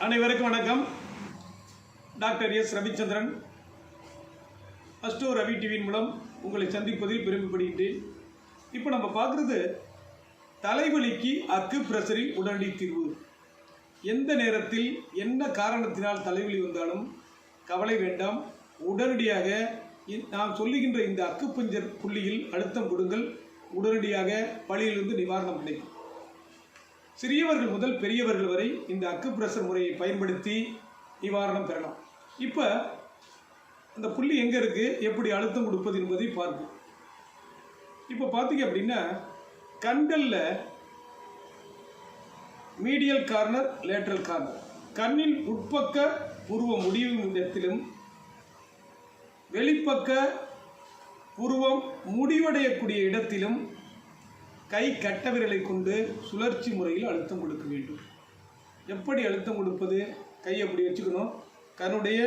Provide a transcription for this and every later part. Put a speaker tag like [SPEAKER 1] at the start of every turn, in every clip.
[SPEAKER 1] அனைவருக்கும் வணக்கம். Doctor Ravichandran Astro Ravi T V மூலம் உங்களை சந்திப்பதில் பெருமைப்படுகிறேன். இப்போ நம்ம பார்க்குறது தலைவலிக்கு அக்குப்ரெஷரில் உடனடி தீர்வு. எந்த நேரத்தில் என்ன காரணத்தினால் தலைவலி வந்தாலும் கவலை வேண்டாம். உடனடியாக நாம் சொல்லுகின்ற இந்த அக்குபஞ்சர் புள்ளியில் அழுத்தம் கொடுங்கள். உடனடியாக வலியிலிருந்து நிவாரணம் கிடைக்கும். சிறியவர்கள் முதல் பெரியவர்கள் வரை இந்த அக்குப்ரெஷர் முறையை பயன்படுத்தி நிவாரணம் பெறலாம். இப்போ அந்த புள்ளி எங்கே இருக்குது, எப்படி அழுத்தம் கொடுப்பது என்பதை பார்ப்போம். இப்போ பார்த்தீங்க அப்படின்னா கண்களில் மீடியல் கார்னர், லேட்ரல் கார்னர், கண்ணின் உட்பக்க புருவம் முடியும் இடத்திலும் வெளிப்பக்க புருவம் முடிவடையக்கூடிய இடத்திலும் கை கட்ட விரலை கொண்டு சுழற்சி முறையில் அழுத்தம் கொடுக்க வேண்டும். எப்படி அழுத்தம் கொடுப்பது? கையை அப்படி வச்சுக்கணும். கண்ணுடைய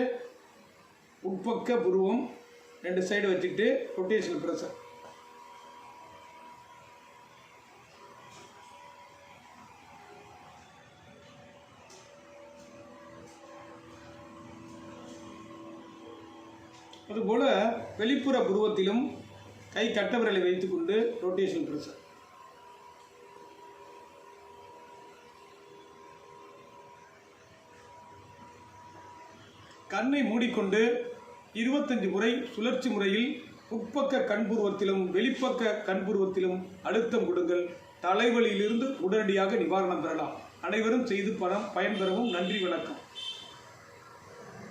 [SPEAKER 1] உட்பக்க புருவம் ரெண்டு சைடு வச்சுக்கிட்டு ரொட்டேஷனல் ப்ரெஷர். அதுபோல வெளிப்புற புருவத்திலும் கை கட்ட விரலை வைத்துக்கொண்டு ரொட்டேஷனல் ப்ரெஷர். கண்ணை மூடிக்கொண்டு 25 முறை சுழற்சி முறையில் உட்பக்க கண்புருவத்திலும் வெளிப்பக்க கண்புருவத்திலும் அழுத்தம் கொடுங்கள். தலைவலியிலிருந்து உடனடியாக நிவாரணம் பெறலாம். அனைவரும் செய்து பயன்பெறவும். நன்றி, வணக்கம்.